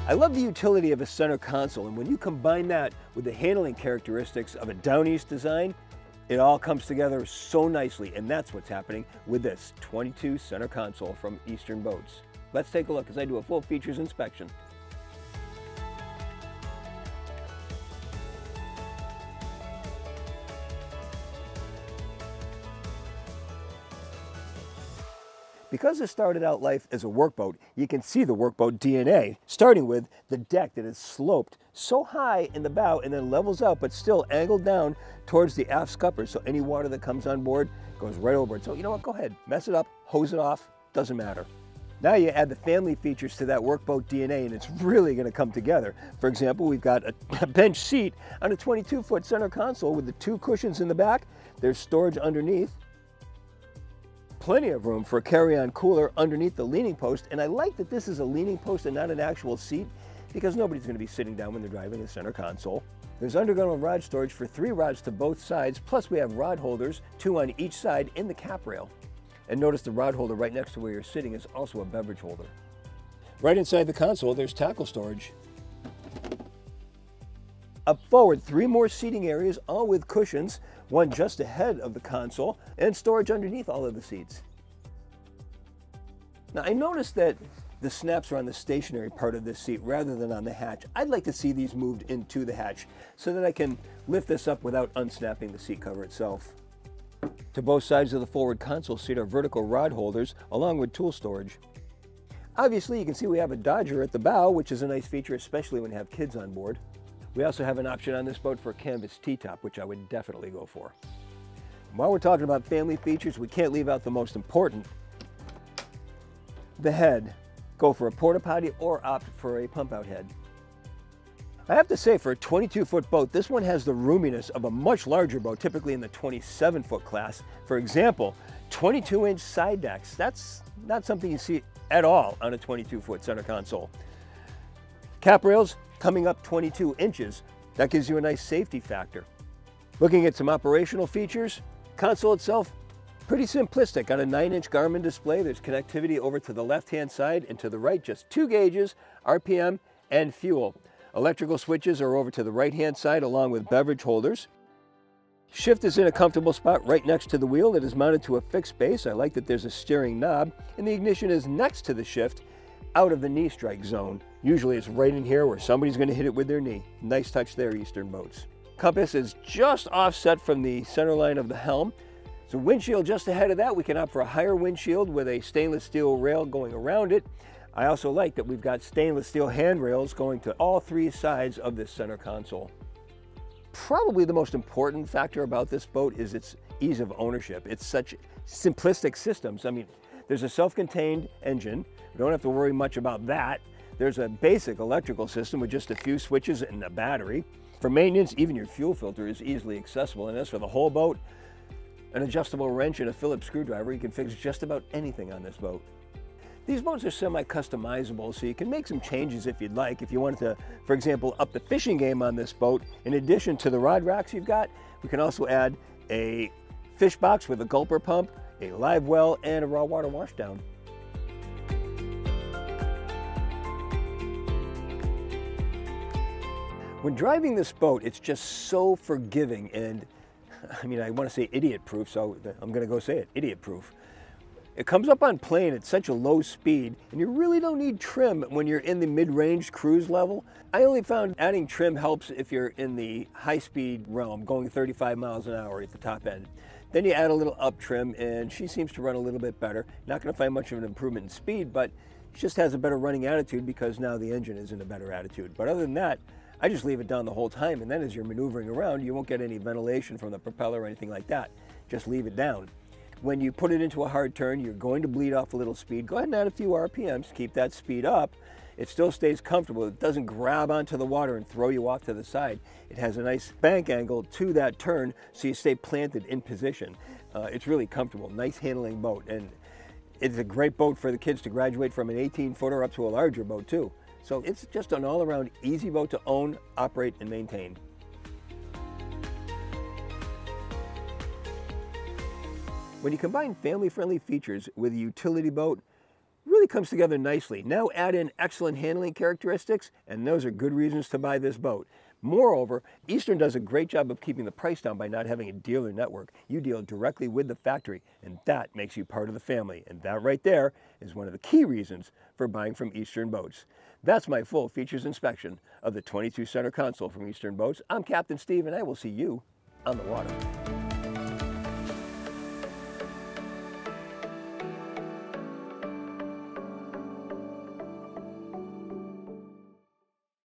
I love the utility of a center console, and when you combine that with the handling characteristics of a Downeast design, it all comes together so nicely, and that's what's happening with this 22 center console from Eastern Boats. Let's take a look as I do a full features inspection. Because it started out life as a workboat, you can see the workboat DNA, starting with the deck that is sloped so high in the bow and then levels out, but still angled down towards the aft scuppers, so any water that comes on board goes right over it. So you know what, go ahead, mess it up, hose it off, doesn't matter. Now you add the family features to that workboat DNA and it's really going to come together. For example, we've got a bench seat on a 22-foot center console with the 2 cushions in the back. There's storage underneath. Plenty of room for a carry-on cooler underneath the leaning post, and I like that this is a leaning post and not an actual seat because nobody's going to be sitting down when they're driving a center console. There's undergunnel rod storage for 3 rods to both sides, plus we have rod holders, 2 on each side in the cap rail. And notice the rod holder right next to where you're sitting is also a beverage holder. Right inside the console, there's tackle storage. Up forward, 3 more seating areas, all with cushions, 1 just ahead of the console, and storage underneath all of the seats. Now I noticed that the snaps are on the stationary part of this seat rather than on the hatch. I'd like to see these moved into the hatch so that I can lift this up without unsnapping the seat cover itself. To both sides of the forward console seat are vertical rod holders along with tool storage. Obviously you can see we have a Dodger at the bow, which is a nice feature, especially when you have kids on board. We also have an option on this boat for a canvas T-top, which I would definitely go for. While we're talking about family features, we can't leave out the most important, the head. Go for a porta potty or opt for a pump out head. I have to say, for a 22-foot boat, this one has the roominess of a much larger boat, typically in the 27-foot class. For example, 22-inch side decks. That's not something you see at all on a 22-foot center console. Cap rails coming up 22 inches. That gives you a nice safety factor. Looking at some operational features, console itself, pretty simplistic. On a 9-inch Garmin display, there's connectivity over to the left-hand side, and to the right, just 2 gauges, RPM, and fuel. Electrical switches are over to the right-hand side along with beverage holders. Shift is in a comfortable spot right next to the wheel. It is mounted to a fixed base. I like that there's a steering knob, and the ignition is next to the shift, out of the knee strike zone. Usually it's right in here where somebody's going to hit it with their knee. Nice touch there, Eastern Boats. Compass is just offset from the center line of the helm. So windshield just ahead of that. We can opt for a higher windshield with a stainless steel rail going around it. I also like that we've got stainless steel handrails going to all 3 sides of this center console. Probably the most important factor about this boat is its ease of ownership. It's such simplistic systems. I mean, there's a self-contained engine. We don't have to worry much about that. There's a basic electrical system with just a few switches and a battery. For maintenance, even your fuel filter is easily accessible. And as for the whole boat, an adjustable wrench and a Phillips screwdriver, you can fix just about anything on this boat. These boats are semi-customizable, so you can make some changes if you'd like. If you wanted to, for example, up the fishing game on this boat, in addition to the rod racks you've got, we can also add a fish box with a gulper pump, a live well, and a raw water washdown. When driving this boat, it's just so forgiving and, I mean, I want to say idiot-proof, so I'm going to go say it, idiot-proof. It comes up on plane at such a low speed, and you really don't need trim when you're in the mid-range cruise level. I only found adding trim helps if you're in the high-speed realm, going 35 miles an hour at the top end. Then you add a little up trim, and she seems to run a little bit better. Not going to find much of an improvement in speed, but she just has a better running attitude because now the engine is in a better attitude. But other than that, I just leave it down the whole time, and then as you're maneuvering around, you won't get any ventilation from the propeller or anything like that. Just leave it down. When you put it into a hard turn, you're going to bleed off a little speed. Go ahead and add a few RPMs, keep that speed up. It still stays comfortable. It doesn't grab onto the water and throw you off to the side. It has a nice bank angle to that turn, so you stay planted in position. It's really comfortable, nice handling boat, and it's a great boat for the kids to graduate from an 18-footer up to a larger boat too. So it's just an all-around easy boat to own, operate, and maintain. When you combine family-friendly features with a utility boat, Really comes together nicely. Now add in excellent handling characteristics, and those are good reasons to buy this boat. Moreover, Eastern does a great job of keeping the price down by not having a dealer network. You deal directly with the factory, and that makes you part of the family. And that right there is one of the key reasons for buying from Eastern Boats. That's my full features inspection of the 22 center console from Eastern Boats. I'm Captain Steve, and I will see you on the water.